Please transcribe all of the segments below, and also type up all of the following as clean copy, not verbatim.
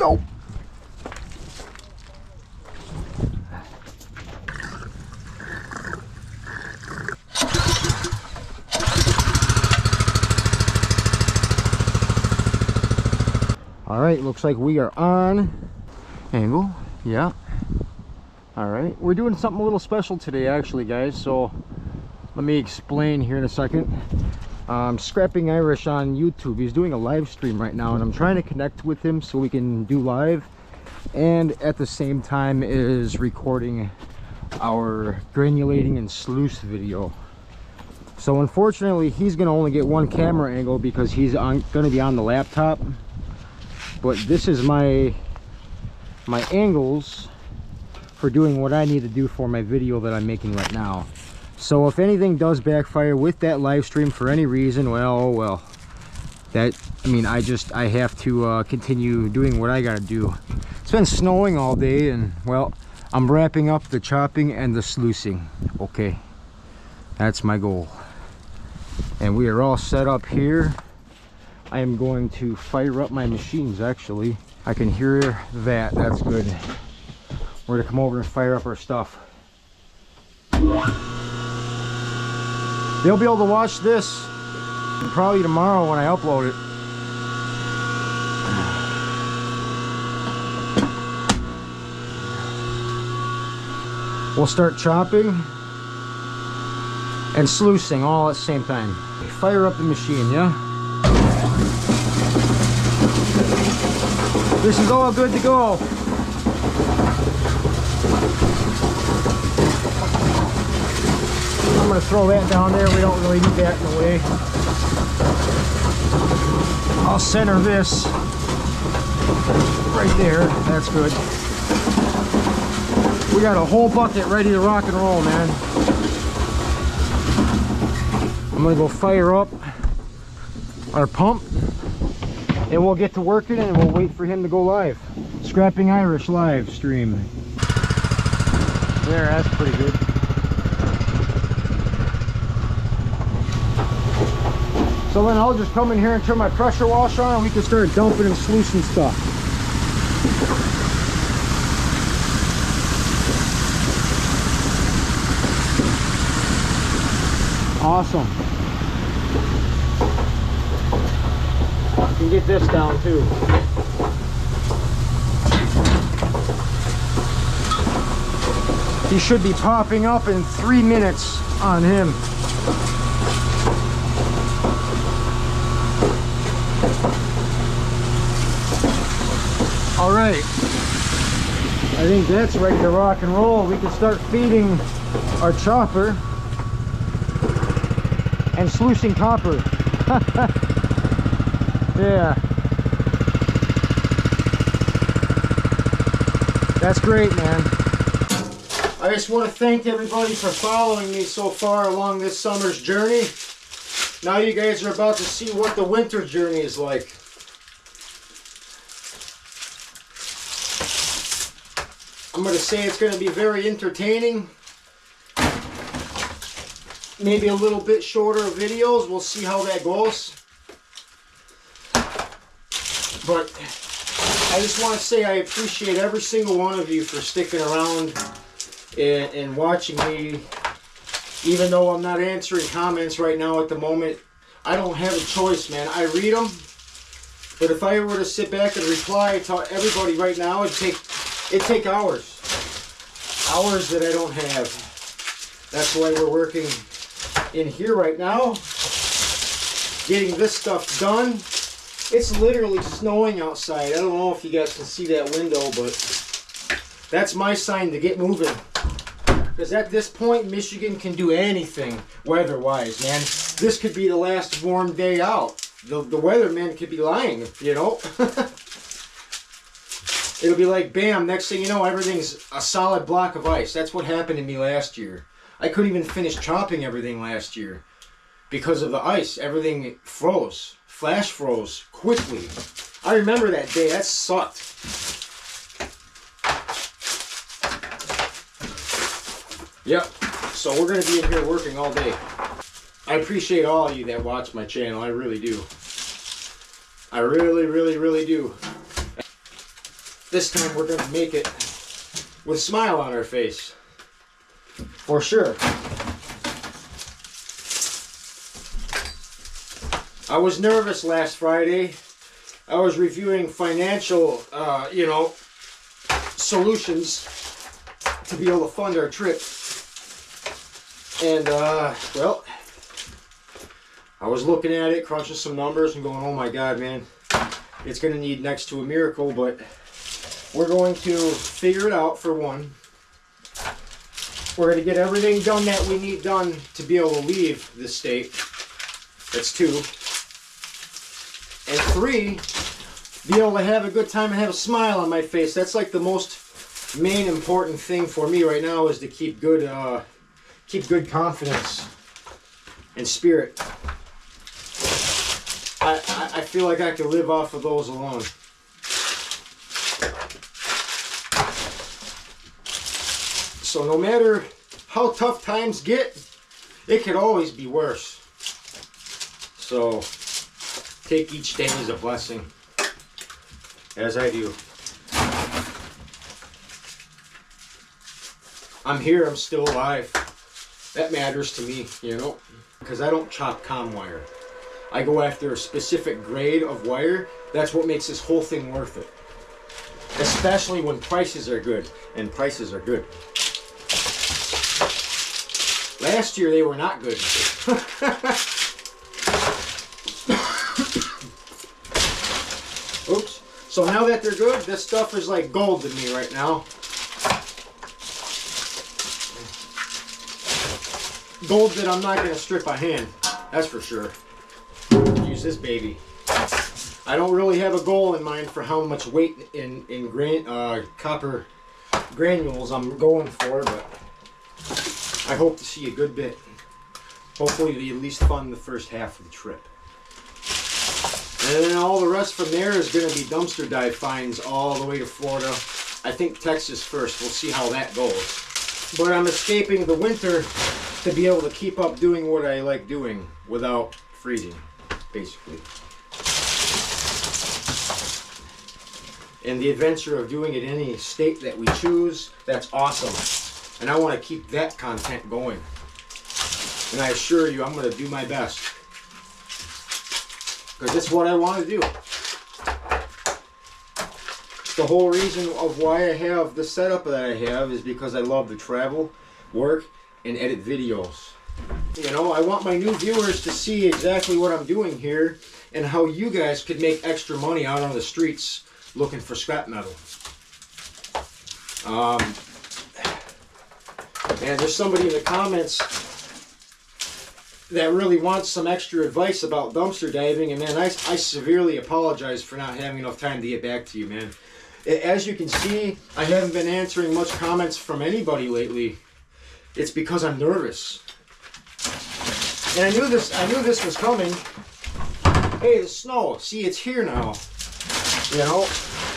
go. All right, looks like we are on angle. Yeah. All right, we're doing something a little special today, actually, guys. So let me explain here in a second. Scrapping Irish on YouTube. He's doing a live stream right now, and I'm trying to connect with him so we can do live, and at the same time is recording our granulating and sluice video. So unfortunately, he's going to only get one camera angle because he's going to be on the laptop. But this is my angles for doing what I need to do for my video that I'm making right now. So if anything does backfire with that live stream for any reason, well, that, I mean, I have to continue doing what I gotta do. It's been snowing all day, and well, I'm wrapping up the chopping and the sluicing. Okay, that's my goal. And we are all set up here. I am going to fire up my machines, actually. I can hear that, that's good. We're gonna come over and fire up our stuff. They'll be able to watch this probably tomorrow when I upload it. We'll start chopping and sluicing all at the same time. Fire up the machine, yeah? This is all good to go. I'm going to throw that down there. We don't really need that in the way. I'll center this right there. That's good. We got a whole bucket ready to rock and roll, man. I'm going to go fire up our pump, and we'll get to working, and we'll wait for him to go live. Scrapping Irish live stream. There, that's pretty good. So then I'll just come in here and turn my pressure wash on, and we can start dumping and sluicing stuff. Awesome. I can get this down too. He should be popping up in 3 minutes on him. All right, I think that's ready to rock and roll. We can start feeding our chopper and sluicing copper. Yeah, that's great, man. I just want to thank everybody for following me so far along this summer's journey. Now you guys are about to see what the winter journey is like. I'm going to say it's going to be very entertaining. Maybe a little bit shorter videos. We'll see how that goes. But I just want to say I appreciate every single one of you for sticking around and watching me. Even though I'm not answering comments right now at the moment, I don't have a choice, man. I read them. But if I were to sit back and reply to everybody right now, it'd take hours. Hours that I don't have. That's why we're working in here right now, getting this stuff done. It's literally snowing outside. I don't know if you guys can see that window, but that's my sign to get moving. Because at this point, Michigan can do anything weather-wise, man. This could be the last warm day out. The weatherman could be lying, you know? It'll be like, bam, next thing you know, everything's a solid block of ice. That's what happened to me last year. I couldn't even finish chopping everything last year because of the ice. Everything froze, flash froze quickly. I remember that day. That sucked. Yep. So we're going to be in here working all day. I appreciate all of you that watch my channel. I really do. I really, really, really do. this time we're going to make it with a smile on our face. For sure. I was nervous last Friday. I was reviewing financial, solutions to be able to fund our trip. And, well, I was looking at it, crunching some numbers and going, oh my God, man, it's going to need next to a miracle, but we're going to figure it out for one. We're going to get everything done that we need done to be able to leave the state. That's 2. And 3, be able to have a good time and have a smile on my face. That's like the most main important thing for me right now, is to keep good confidence and spirit. I feel like I can live off of those alone. So no matter how tough times get, it could always be worse. So take each day as a blessing, as I do. I'm here, I'm still alive. That matters to me, because I don't chop comm wire. I go after a specific grade of wire. That's what makes this whole thing worth it. Especially when prices are good, and prices are good. Last year they were not good. Oops. So now that they're good, this stuff is like gold to me right now. Gold that I'm not going to strip by hand. That's for sure. Use this baby. I don't really have a goal in mind for how much weight in copper granules I'm going for, but I hope to see a good bit. Hopefully we at least fund the first half of the trip. And then all the rest from there is going to be dumpster dive finds all the way to Florida. I think Texas first. We'll see how that goes. But I'm escaping the winter to be able to keep up doing what I like doing without freezing, basically. And the adventure of doing it in any state that we choose, that's awesome. And I want to keep that content going. And I assure you, I'm going to do my best. Because it's what I want to do. The whole reason of why I have the setup that I have is because I love to travel, work, and edit videos. I want my new viewers to see exactly what I'm doing here and how you guys could make extra money out on the streets looking for scrap metal. And there's somebody in the comments that really wants some extra advice about dumpster diving, and man, I severely apologize for not having enough time to get back to you, man. As you can see, I haven't been answering much comments from anybody lately. It's because I'm nervous. And I knew this was coming. Hey, the snow. See, it's here now.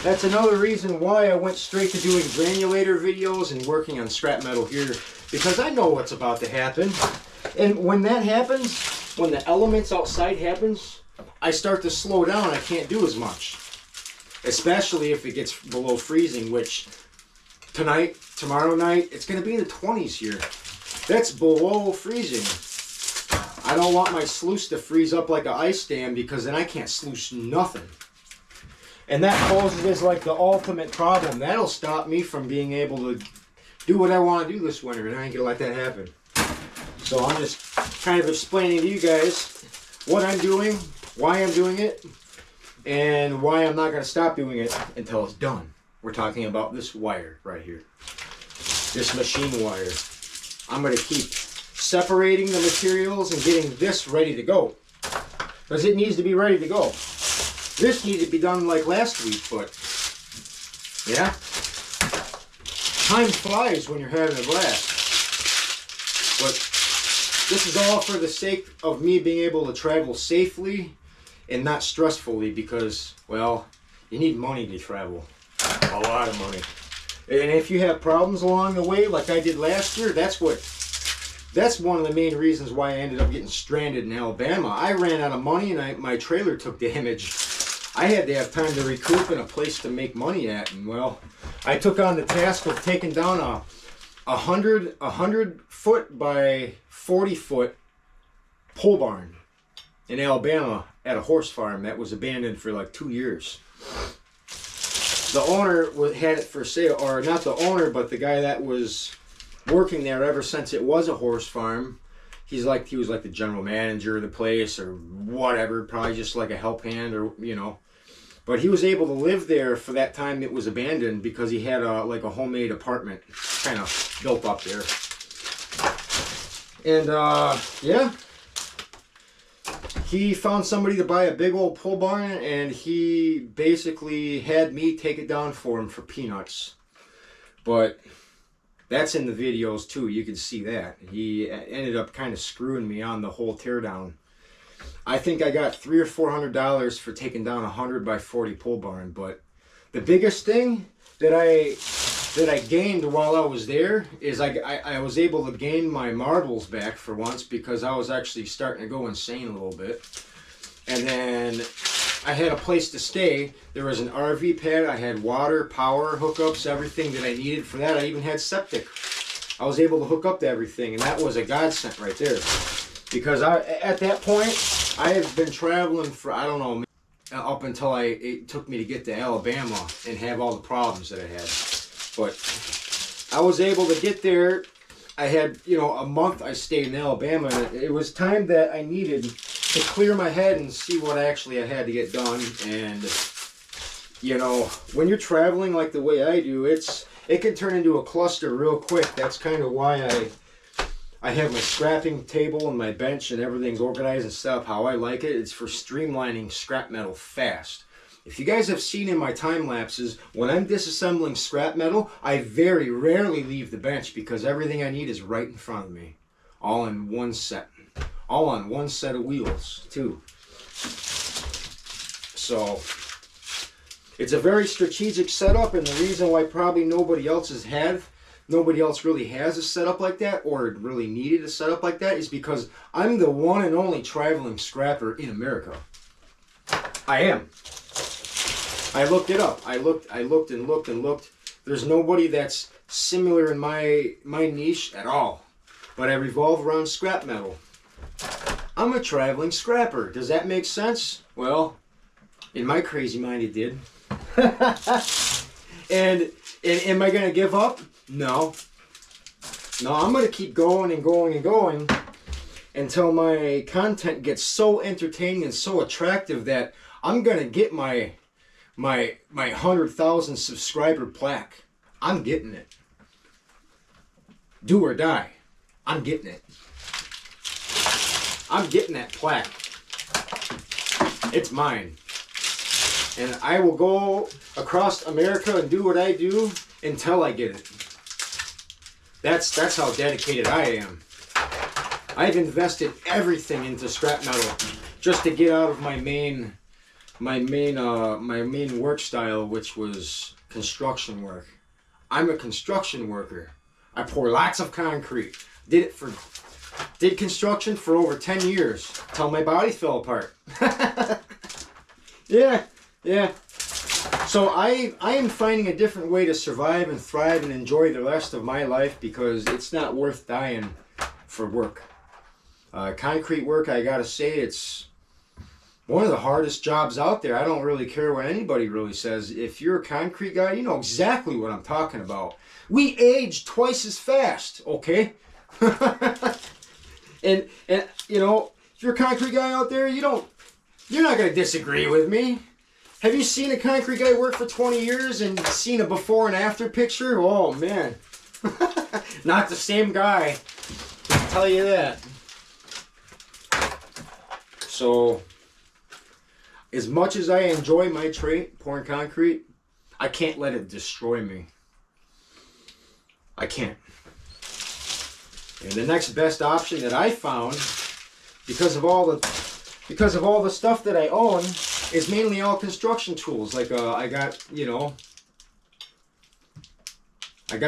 That's another reason why I went straight to doing granulator videos and working on scrap metal here, because I know what's about to happen. And when that happens, when the elements outside happens, I start to slow down. I can't do as much. Especially if it gets below freezing, which tonight, tomorrow night, it's going to be in the 20s here. That's below freezing. I don't want my sluice to freeze up like an ice dam, because then I can't sluice nothing. And that poses like the ultimate problem. That'll stop me from being able to do what I want to do this winter, and I ain't going to let that happen. So I'm just kind of explaining to you guys what I'm doing, why I'm doing it, and why I'm not going to stop doing it until it's done. We're talking about this wire right here. This machine wire. I'm going to keep separating the materials and getting this ready to go. Because it needs to be ready to go. This needed to be done like last week, but yeah. Time flies when you're having a blast. But this is all for the sake of me being able to travel safely and not stressfully, because, well, you need money to travel. A lot of money. And if you have problems along the way, like I did last year, that's one of the main reasons why I ended up getting stranded in Alabama. I ran out of money and my trailer took damage. I had to have time to recoup and a place to make money at. And well, I took on the task of taking down a 100 foot by 40 foot pole barn in Alabama at a horse farm that was abandoned for like 2 years. The owner had it for sale, or not the owner, but the guy that was working there ever since it was a horse farm. He was like the general manager of the place or whatever, probably just like a help hand or, you know. But he was able to live there for that time it was abandoned because he had like a homemade apartment kind of built up there. And yeah, he found somebody to buy a big old pole barn, and he basically had me take it down for him for peanuts. But that's in the videos too. You can see that. He ended up kind of screwing me on the whole teardown. I think I got $300 or $400 for taking down a 100 by 40 pole barn. But the biggest thing that I gained while I was there is I was able to gain my marbles back for once, because I was actually starting to go insane a little bit. And then I had a place to stay. There was an RV pad. I had water, power, hookups, everything that I needed for that. I even had septic. I was able to hook up to everything, and that was a godsend right there. Because at that point, I have been traveling for, I don't know, up until it took me to get to Alabama and have all the problems that I had. But I was able to get there. I had, you know, a month I stayed in Alabama, and it was time that I needed to clear my head and see what actually I had to get done. And, you know, when you're traveling like the way I do, it can turn into a cluster real quick. That's kind of why I have my scrapping table and my bench and everything's organized and stuff how I like it. It's for streamlining scrap metal fast. If you guys have seen in my time lapses, when I'm disassembling scrap metal, I very rarely leave the bench because everything I need is right in front of me. All in one set. All on one set of wheels, too. So, it's a very strategic setup, and the reason why probably nobody else really has a setup like that, or really needed a setup like that, is because I'm the one and only traveling scrapper in America. I am. I looked it up. I looked and looked and looked. There's nobody that's similar in my niche at all. But I revolve around scrap metal. I'm a traveling scrapper. Does that make sense? Well, in my crazy mind it did. and am I going to give up? No. No, I'm going to keep going and going and going until my content gets so entertaining and so attractive that I'm going to get my 100,000 subscriber plaque. I'm getting it. Do or die. I'm getting it. I'm getting that plaque. It's mine. And I will go across America and do what I do until I get it. That's how dedicated I am. I've invested everything into scrap metal just to get out of my main work style, which was construction work. I'm a construction worker. I pour lots of concrete. Did construction for over 10 years till my body fell apart. Yeah. So I am finding a different way to survive and thrive and enjoy the rest of my life, because it's not worth dying for work. Concrete work, I gotta say, it's one of the hardest jobs out there. I don't really care what anybody really says. If you're a concrete guy, you know exactly what I'm talking about. We age twice as fast, okay? and you know, if you're a concrete guy out there, you're not gonna disagree with me. Have you seen a concrete guy work for 20 years and seen a before and after picture? Oh man. Not the same guy. I'll tell you that. So, as much as I enjoy my trade, pouring concrete, I can't let it destroy me. I can't. And the next best option that I found, because of all the stuff that I own, is mainly all construction tools. Like I got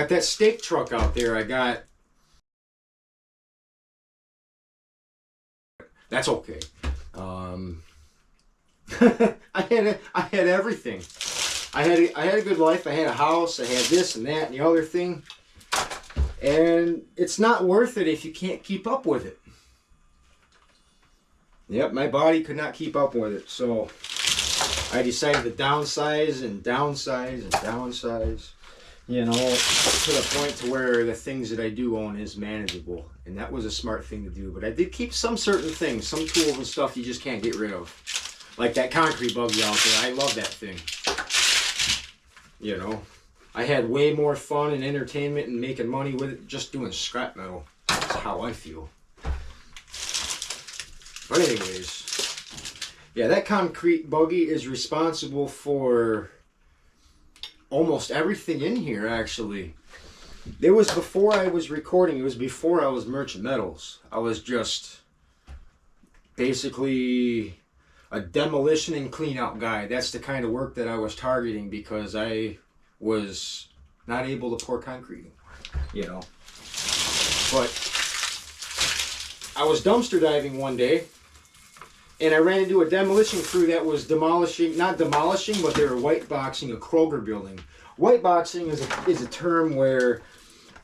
that stake truck out there. That's okay. I had everything. I had a good life. I had a house. I had this and that and the other thing. And it's not worth it if you can't keep up with it. Yep, my body could not keep up with it. So I decided to downsize and downsize and downsize. You know, to the point to where the things that I do own is manageable. And that was a smart thing to do. But I did keep some certain things, some tools and stuff you just can't get rid of. Like that concrete buggy out there. I love that thing. You know, I had way more fun and entertainment and making money with it just doing scrap metal. That's how I feel. But anyways, yeah, that concrete buggy is responsible for almost everything in here, actually. It was before I was recording. It was before I was Merchant Metals. I was just basically a demolition and clean out guy. That's the kind of work that I was targeting because I was not able to pour concrete, you know. But I was dumpster diving one day and I ran into a demolition crew that was demolishing, not demolishing, but they were white boxing a Kroger building. White boxing is a term where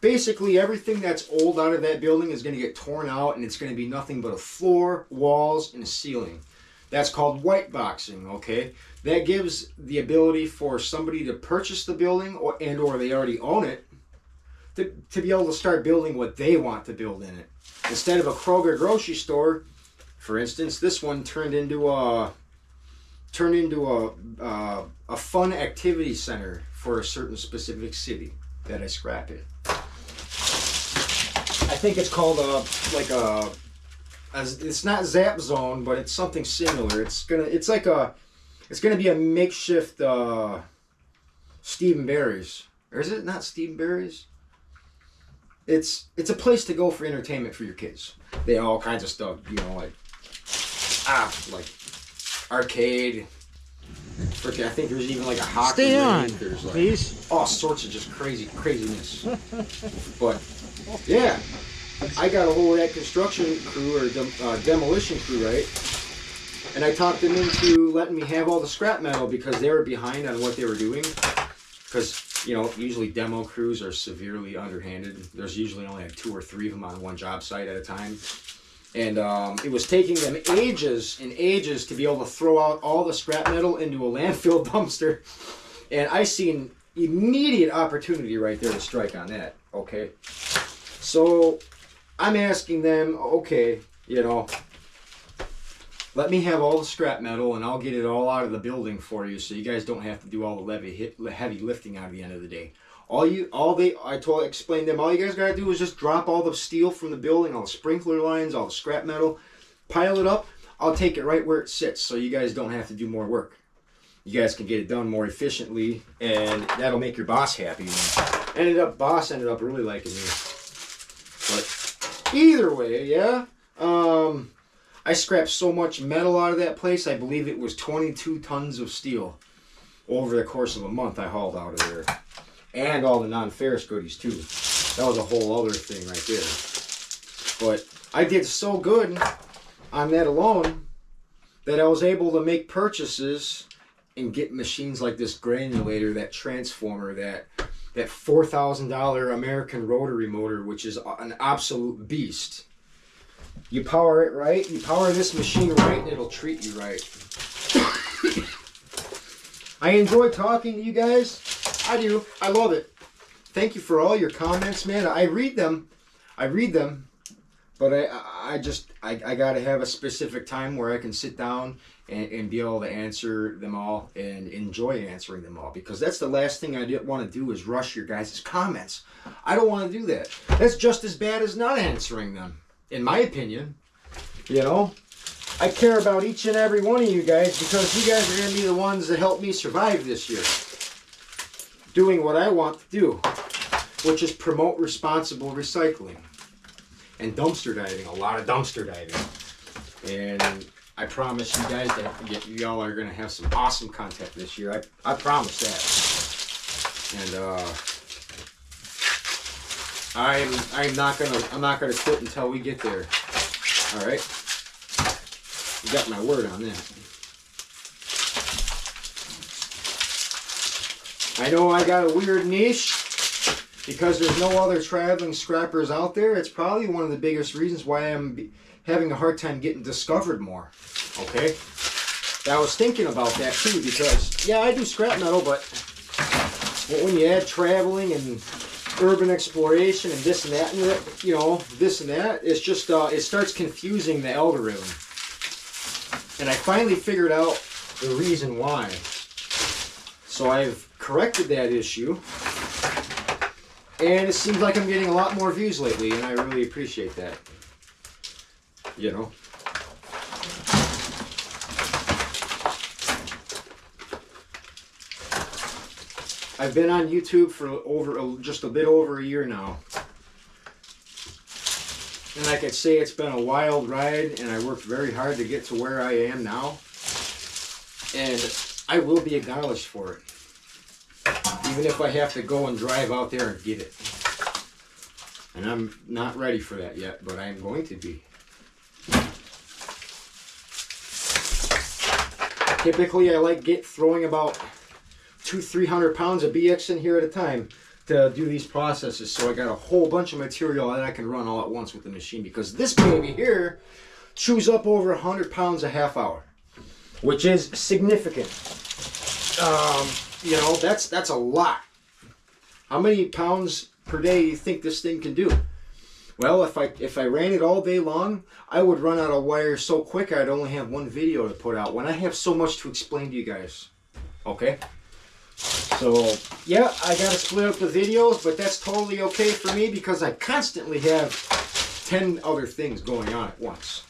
basically everything that's old out of that building is going to get torn out and it's going to be nothing but a floor, walls, and a ceiling. That's called white boxing, okay? That gives the ability for somebody to purchase the building or they already own it to be able to start building what they want to build in it. Instead of a Kroger grocery store, for instance, this one turned into a fun activity center for a certain specific city that I scrapped it. I think it's called it's not Zap Zone, but it's something similar. It's gonna be a makeshift Steve and Barry's. Or is it not Steve and Barry's? It's a place to go for entertainment for your kids. They have all kinds of stuff, you know, like arcade. I think there's even like a hockey Stay on, ring. There's like please. all sorts of just craziness. But yeah, I got a hold of that construction crew or demolition crew, right? And I talked them into letting me have all the scrap metal because they were behind on what they were doing. Because, you know, usually demo crews are severely underhanded. There's usually only like 2 or 3 of them on one job site at a time. And it was taking them ages and ages to be able to throw out all the scrap metal into a landfill dumpster. And I seen immediate opportunity right there to strike on that, okay? So I'm asking them, okay, you know, let me have all the scrap metal and I'll get it all out of the building for you so you guys don't have to do all the heavy lifting out of the end of the day. I explained to them, all you guys gotta do is just drop all the steel from the building, all the sprinkler lines, all the scrap metal, pile it up. I'll take it right where it sits so you guys don't have to do more work. You guys can get it done more efficiently and that'll make your boss happy. Boss ended up really liking me. But either way, yeah. I scrapped so much metal out of that place, I believe it was 22 tons of steel over the course of a month I hauled out of there. And all the non-ferrous goodies too. That was a whole other thing right there. But I did so good on that alone that I was able to make purchases and get machines like this granulator, that transformer, that $4,000 American rotary motor, which is an absolute beast. You power it right, you power this machine right, and it'll treat you right. I enjoy talking to you guys. I do. I love it. Thank you for all your comments, man. I read them, but I gotta have a specific time where I can sit down and be able to answer them all and enjoy answering them all, because that's the last thing I want to do is rush your guys' comments. I don't want to do that. That's just as bad as not answering them, in my opinion. You know, I care about each and every one of you guys because you guys are going to be the ones that help me survive this year. Doing what I want to do, which is promote responsible recycling and dumpster diving, a lot of dumpster diving. And I promise you guys that y'all are going to have some awesome content this year. I promise that. And I'm not gonna quit until we get there. All right, you got my word on that. I know I got a weird niche because there's no other traveling scrappers out there. It's probably one of the biggest reasons why I'm having a hard time getting discovered more. Okay? I was thinking about that too because, yeah, I do scrap metal, but when you add traveling and urban exploration and this and that, and you know, this and that, it's just, it starts confusing the algorithm. And I finally figured out the reason why. So I've corrected that issue. And it seems like I'm getting a lot more views lately, and I really appreciate that. You know. I've been on YouTube for just a bit over a year now. And like I say, it's been a wild ride, and I worked very hard to get to where I am now. And I will be acknowledged for it. Even if I have to go and drive out there and get it. And I'm not ready for that yet, but I am going to be. Typically, I like throwing about 200-300 pounds of BX in here at a time to do these processes, so I got a whole bunch of material that I can run all at once with the machine, because this baby here chews up over 100 pounds a half hour, which is significant. You know, that's a lot. How many pounds per day do you think this thing can do? Well, if I ran it all day long, I would run out of wire so quick I'd only have one video to put out when I have so much to explain to you guys. Okay? So, yeah, I gotta split up the videos, but that's totally okay for me because I constantly have 10 other things going on at once.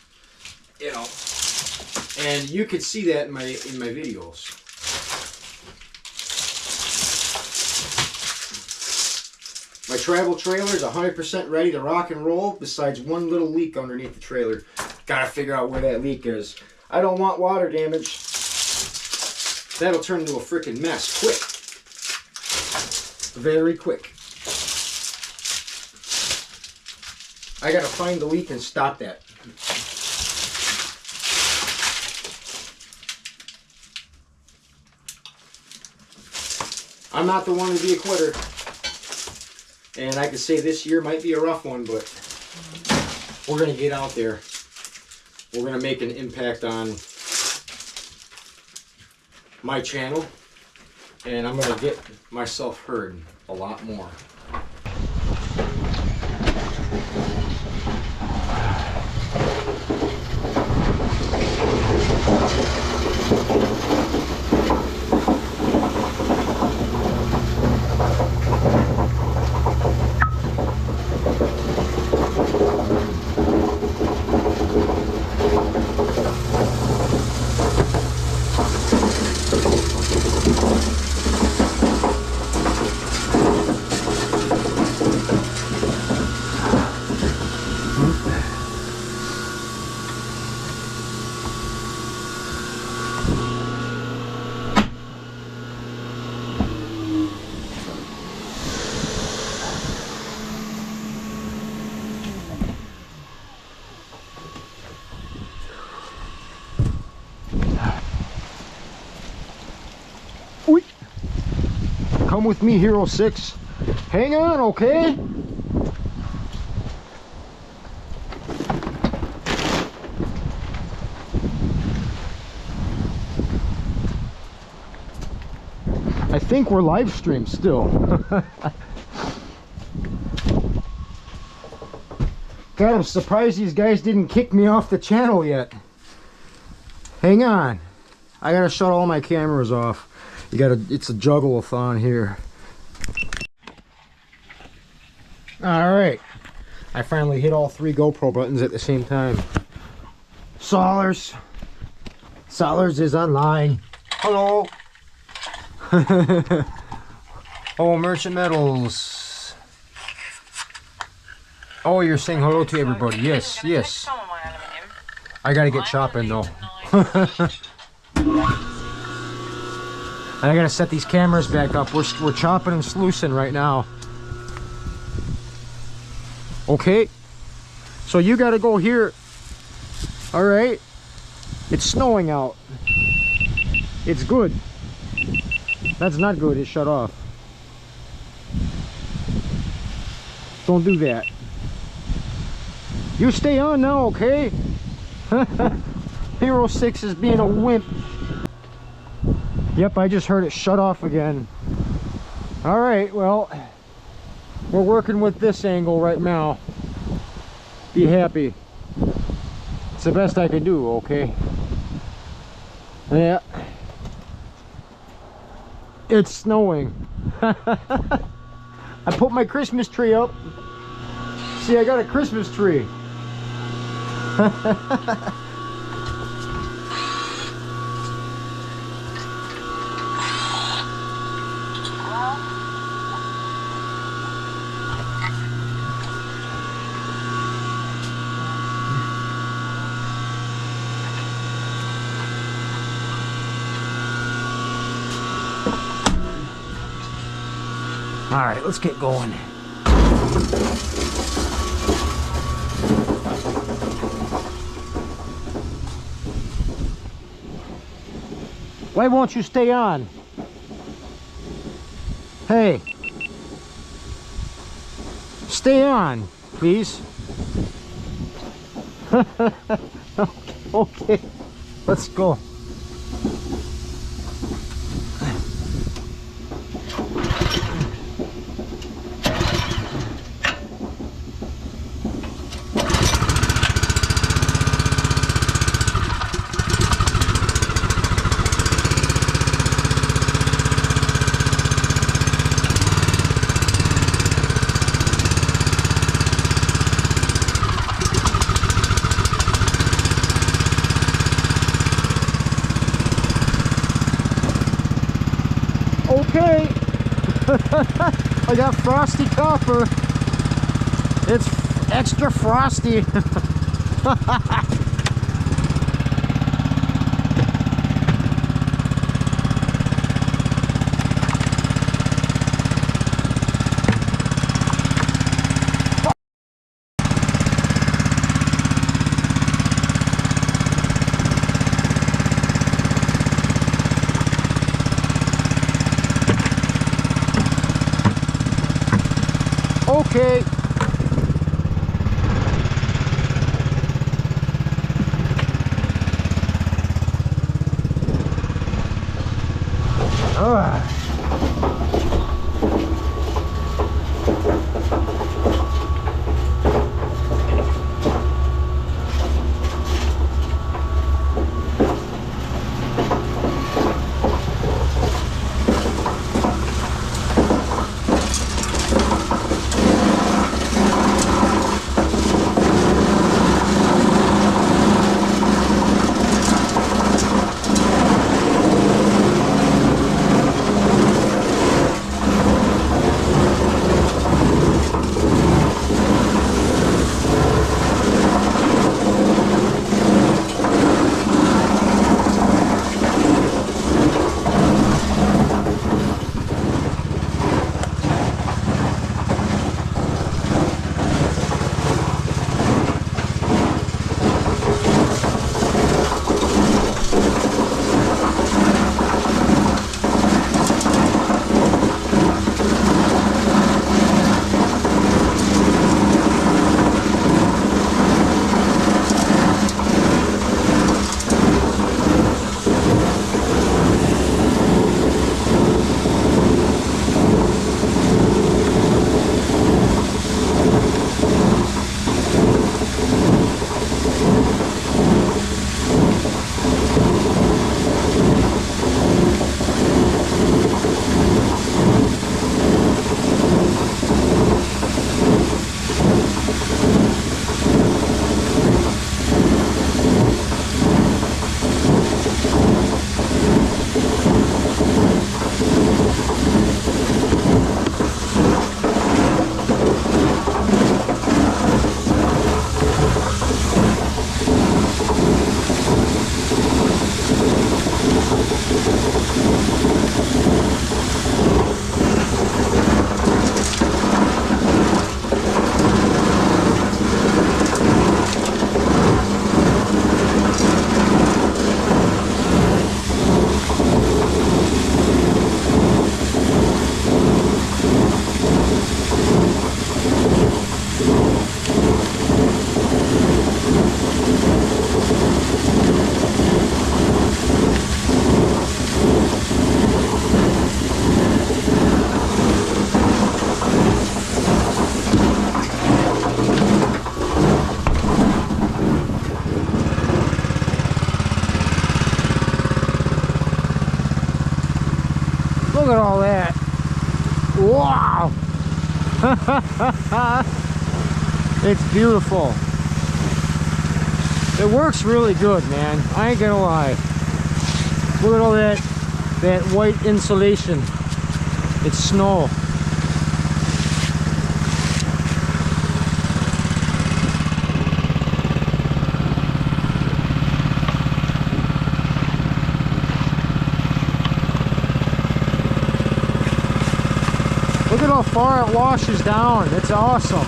You know? And you can see that in my videos. My travel trailer is 100% ready to rock and roll, besides one little leak underneath the trailer. Gotta figure out where that leak is. I don't want water damage. That'll turn into a freaking mess quick. Very quick. I gotta find the leak and stop that. I'm not the one to be a quitter. And I could say this year might be a rough one, but we're going to get out there. We're going to make an impact on my channel. And I'm going to get myself heard a lot more. Come with me, Hero 6. Hang on, okay? I think we're live streamed still. God, I'm surprised these guys didn't kick me off the channel yet. Hang on. I gotta shut all my cameras off. It's a juggle-a-thon here. Alright. I finally hit all 3 GoPro buttons at the same time. Solars is online. Hello. Oh, Merchant Metals. Oh, you're saying hello to everybody. Yes, yes. I gotta get chopping though. I gotta set these cameras back up. We're chopping and sluicing right now. Okay. So you gotta go here. Alright. It's snowing out. It's good. That's not good, it shut off. Don't do that. You stay on now, okay? Hero 6 is being a wimp. Yep, I just heard it shut off again. Alright, well, we're working with this angle right now. Be happy. It's the best I can do, okay? Yeah. It's snowing. I put my Christmas tree up. See, I got a Christmas tree. All right, let's get going. Why won't you stay on? Hey. Stay on, please. Okay, let's go. Okay. I got Frosty copper. It's extra frosty. Okay. Look at all that. Wow. It's beautiful. It works really good, man. I ain't gonna lie. Look at all that white insulation. It's snow. Look at how far it washes down. It's awesome.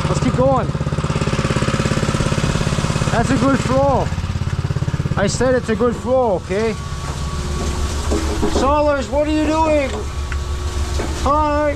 Let's keep going. That's a good flow. I said it's a good flow, okay? Solars, what are you doing? Hi.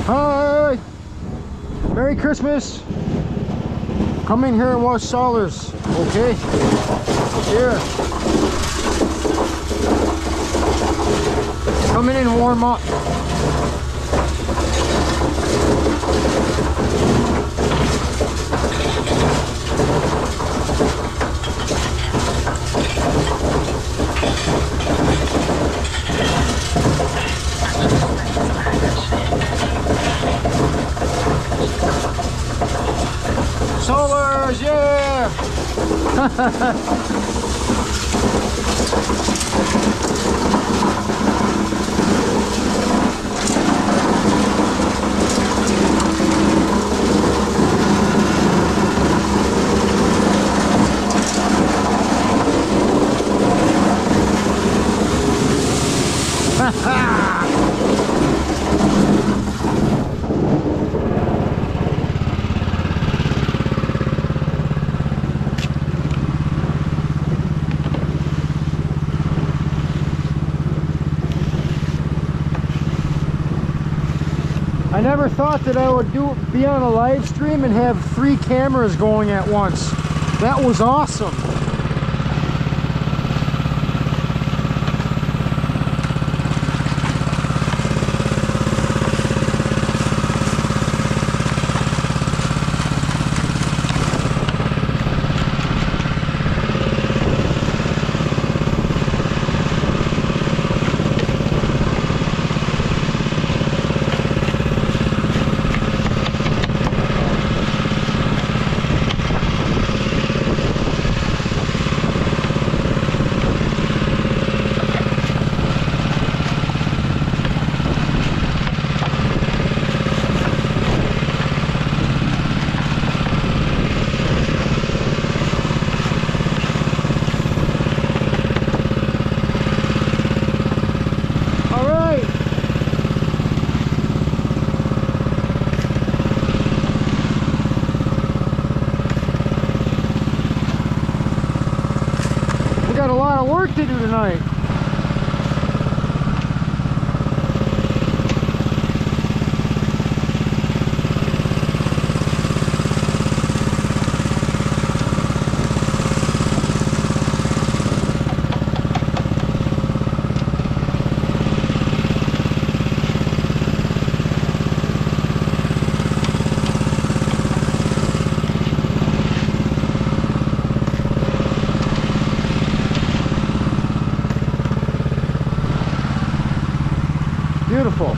Hi! Merry Christmas! Come in here and watch Solars, okay? Here. Come in and warm up. Solars, yeah! I never thought that I would be on a live stream and have 3 cameras going at once. That was awesome. Got a lot of work to do tonight. Beautiful.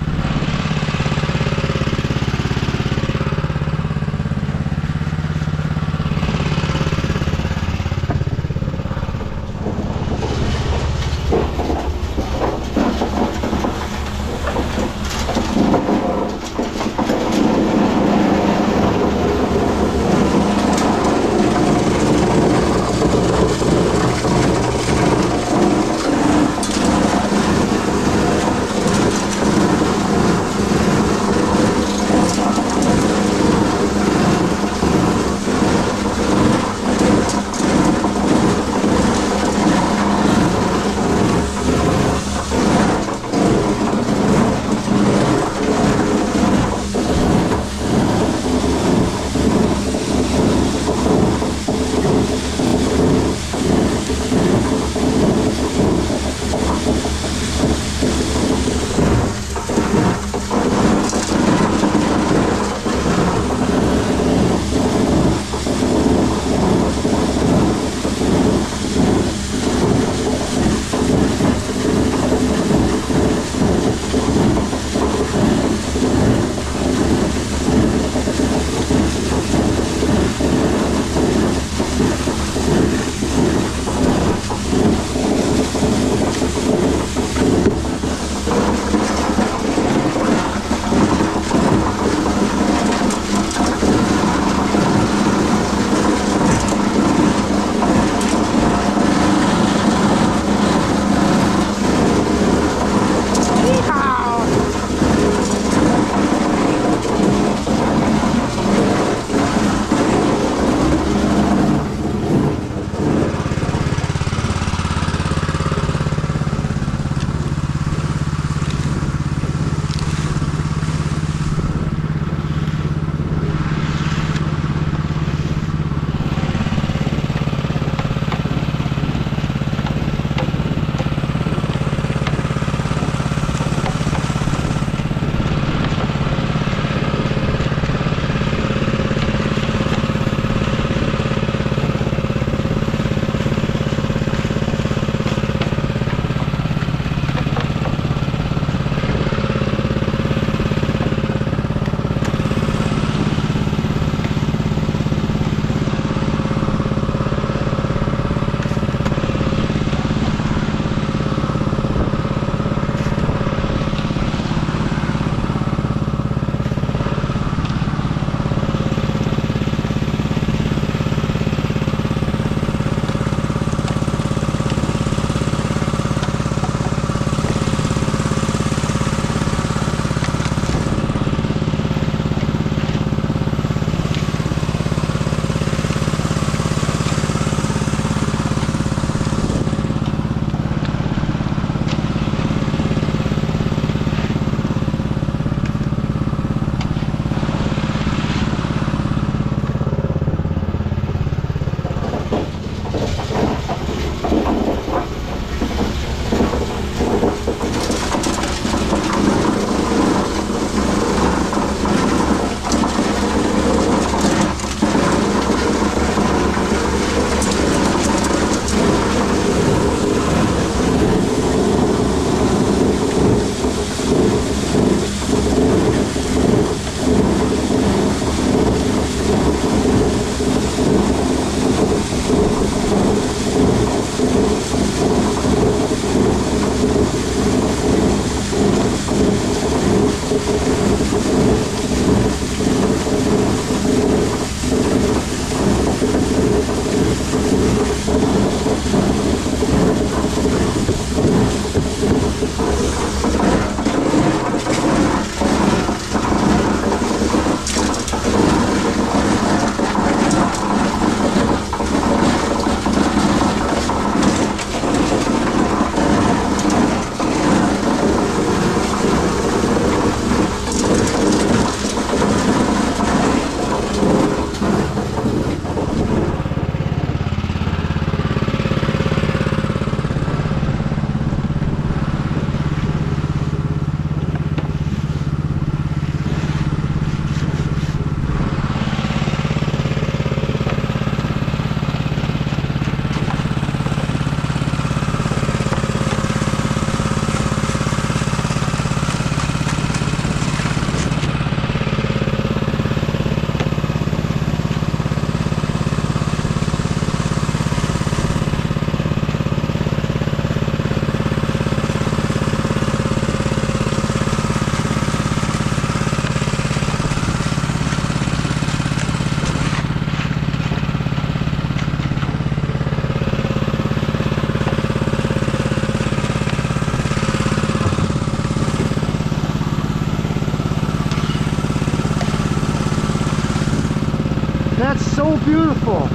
beautiful.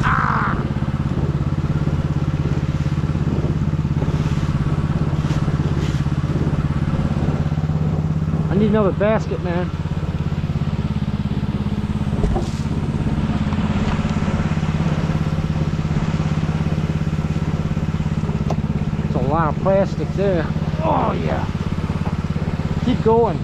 Ah! I need another basket, man. It's a lot of plastic there. Oh yeah. Keep going.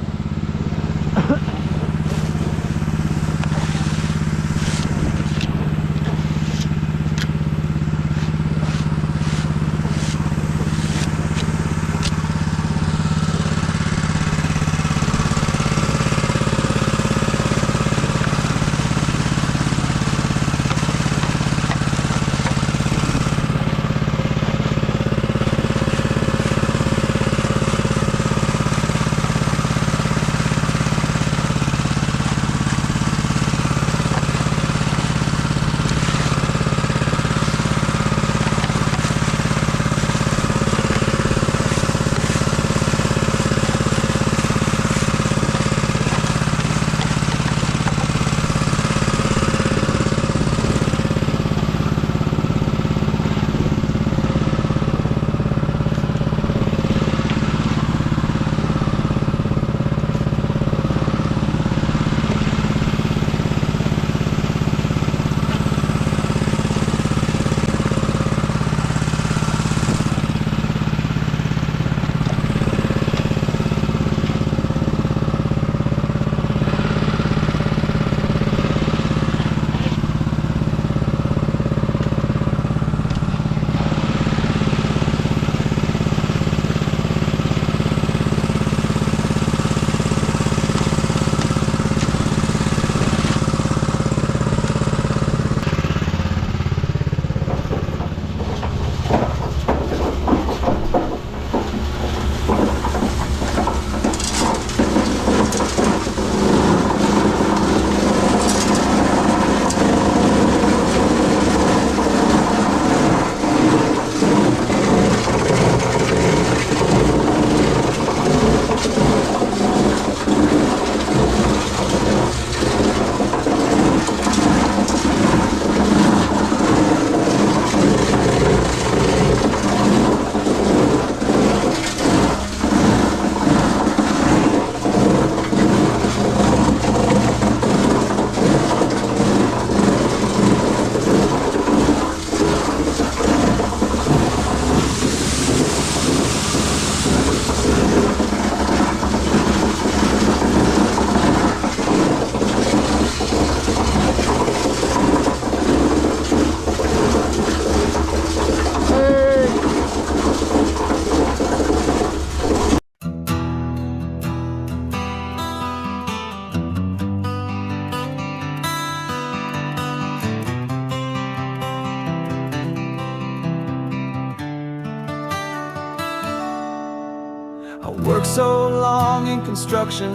I worked so long in construction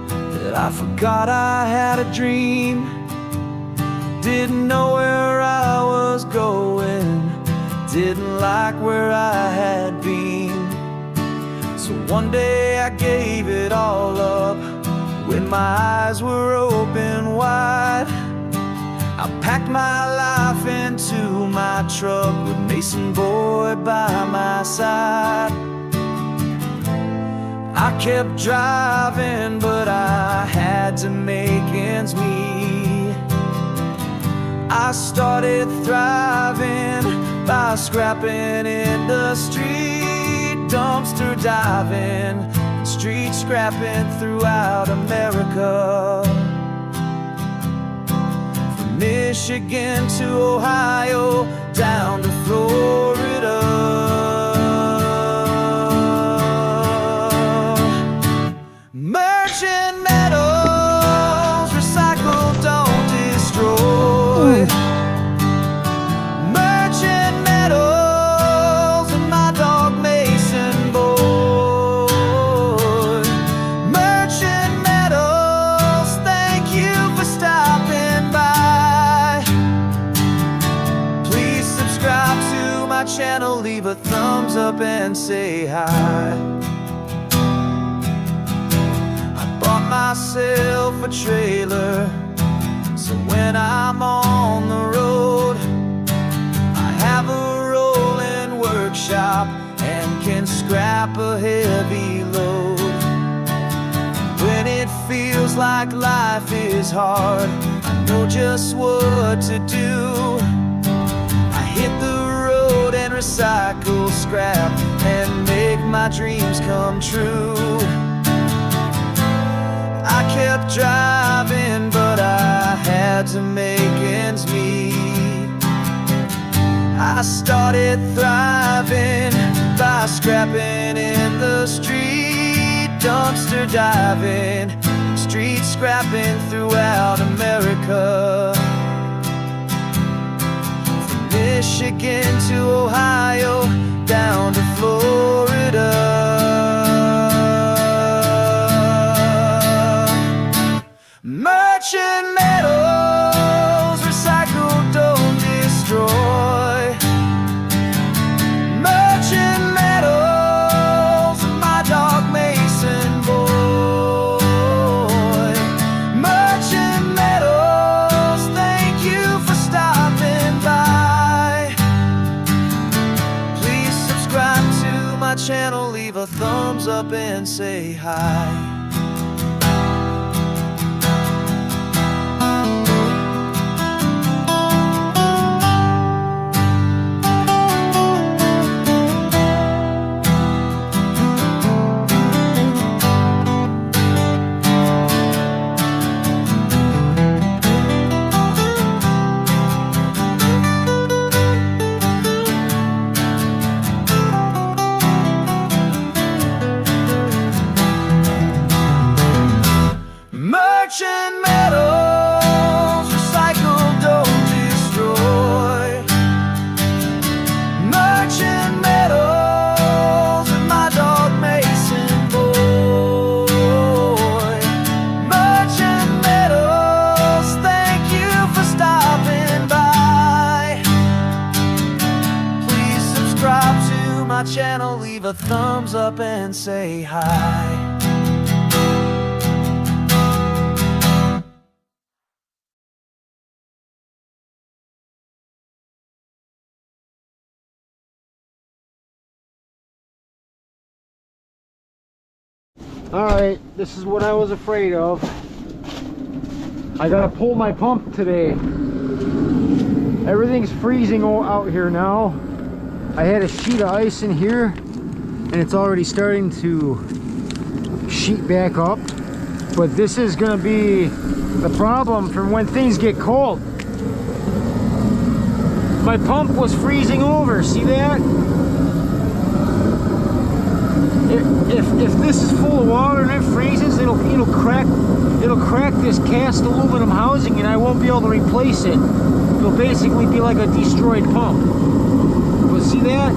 that I forgot I had a dream. Didn't know where I was going, didn't like where I had been. So one day I gave it all up when my eyes were open wide. I packed my life into my truck with Mason Boy by my side. I kept driving, but I had to make ends meet. I started thriving by scrapping industry, dumpster diving, and street scrapping throughout America. From Michigan to Ohio, down to Florida. Merchant metals, recycle, don't destroy. Merchant metals and my dog Mason Boy. Merchant metals, thank you for stopping by. Please subscribe to my channel, leave a thumbs up and say hi. Bought myself a trailer, so when I'm on the road, I have a rolling workshop and can scrap a heavy load. When it feels like life is hard, I know just what to do. I hit the road and recycle scrap and make my dreams come true. I kept driving, but I had to make ends meet. I started thriving by scrapping in the street, dumpster diving, street scrapping throughout America. From Michigan to Ohio, down to Florida. Merchant metals, recycle, don't destroy. Merchant metals, my dog Mason Boy. Merchant metals, thank you for stopping by. Please subscribe to my channel, leave a thumbs up and say hi. Merchant metals, recycle, don't destroy. Merchant metals and my dog Mason Boy. Merchant metals, thank you for stopping by. Please subscribe to my channel, leave a thumbs up and say hi. Alright, this is what I was afraid of. I gotta pull my pump today. Everything's freezing out here now. I had a sheet of ice in here and it's already starting to sheet back up. But this is gonna be the problem from when things get cold. My pump was freezing over, see that? If this is full of water and it freezes, it'll crack this cast aluminum housing and I won't be able to replace it. It'll basically be like a destroyed pump. But see that?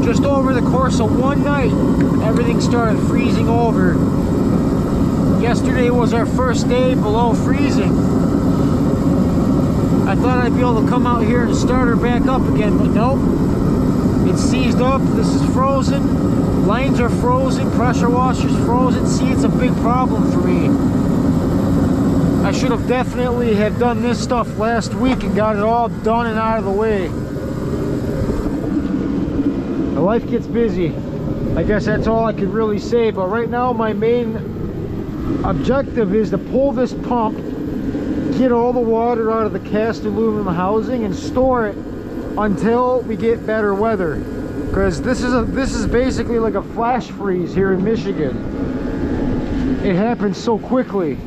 Just over the course of one night, everything started freezing over. Yesterday was our first day below freezing. I thought I'd be able to come out here and start her back up again, but nope. It's seized up, this is frozen, lines are frozen, pressure washer's frozen. See, it's a big problem for me. I should have definitely have done this stuff last week and got it all done and out of the way. Life gets busy. I guess that's all I could really say, but right now my main objective is to pull this pump, get all the water out of the cast aluminum housing and store it until we get better weather, because this is basically like a flash freeze here in Michigan. It happens so quickly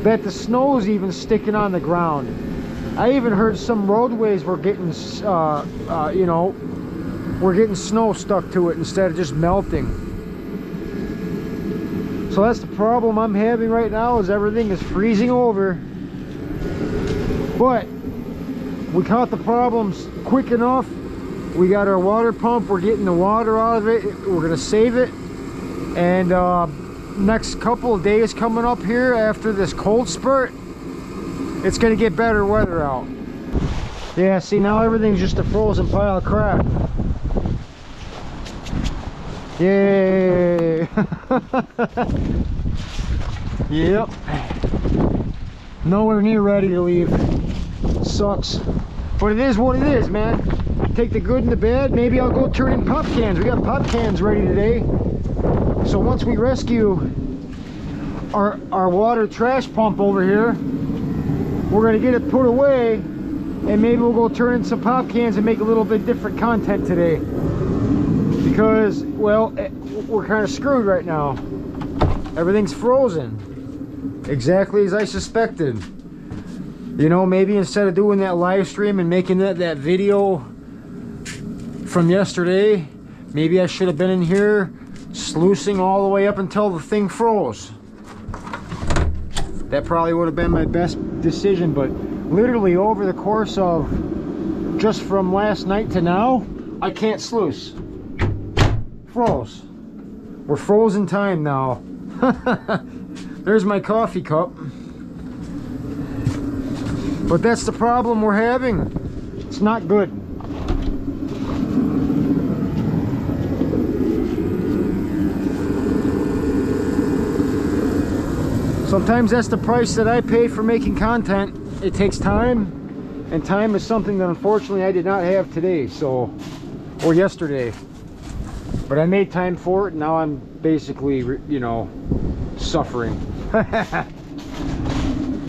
that the snow's even sticking on the ground. I even heard some roadways were getting you know, we're getting snow stuck to it instead of just melting. So that's the problem I'm having right now, is everything is freezing over. But we caught the problems quick enough. We got our water pump, we're getting the water out of it, we're gonna save it. And next couple of days coming up here after this cold spurt, it's gonna get better weather out. Yeah, see, now everything's just a frozen pile of crap. Yay! Yep. Nowhere near ready to leave. Sucks. But it is what it is, man. Take the good and the bad. Maybe I'll go turn in pop cans. We got pop cans ready today. So once we rescue our water trash pump over here, we're gonna get it put away, and maybe we'll go turn in some pop cans and make a little bit different content today. Because, well, we're kind of screwed right now. Everything's frozen. Exactly as I suspected. You know, maybe instead of doing that live stream and making that video from yesterday, maybe I should have been in here sluicing all the way up until the thing froze. That probably would have been my best decision, but literally over the course of just from last night to now, I can't sluice. Froze. We're frozen time now. There's my coffee cup. But that's the problem we're having. It's not good. Sometimes that's the price that I pay for making content. It takes time, and time is something that unfortunately I did not have today, so, or yesterday. But I made time for it, and now I'm basically, you know, suffering.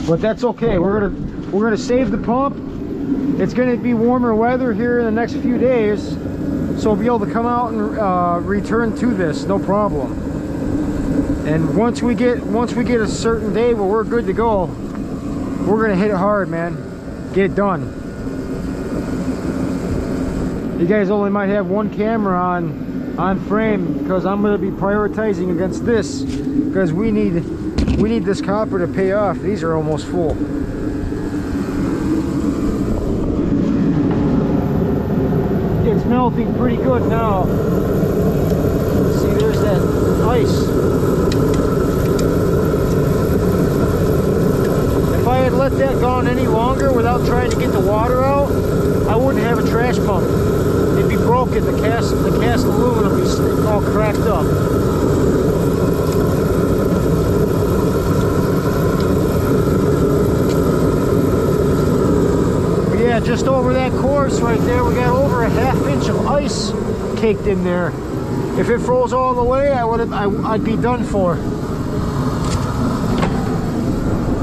But that's okay. We're gonna save the pump. It's gonna be warmer weather here in the next few days, so we'll be able to come out and return to this, no problem. And once we get a certain day where we're good to go, we're gonna hit it hard, man. Get it done. You guys only might have one camera on frame, because I'm gonna be prioritizing against this, because we need this copper to pay off. These are almost full. It's melting pretty good now. See, there's that ice. If I had let that go on any longer without trying to get the water out, I wouldn't have a trash pump. It'd be broken. The cast aluminum would be all cracked up. But yeah, just over that course right there, we got over a ½ inch of ice caked in there. If it froze all the way, I'd be done for.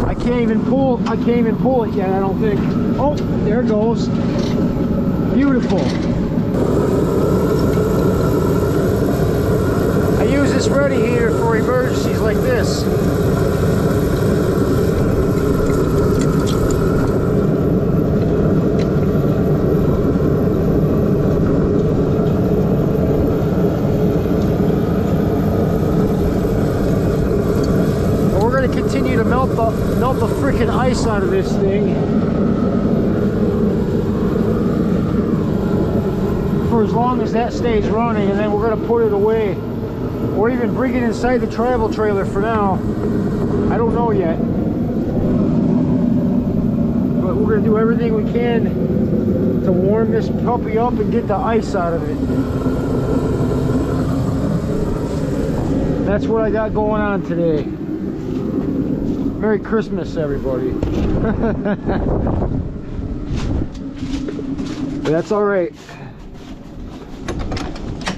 I can't even pull it yet, I don't think. Oh, there it goes. Beautiful. I use this ready here for emergencies like this. Continue to melt the freaking ice out of this thing. as long as that stays running, and then we're going to put it away. Or even bring it inside the travel trailer for now. I don't know yet. But we're going to do everything we can to warm this puppy up and get the ice out of it. That's what I got going on today. Merry Christmas, everybody. But that's all right.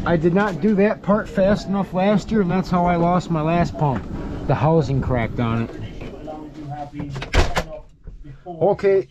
I did not do that part fast enough last year, and that's how I lost my last pump. The housing cracked on it. Okay,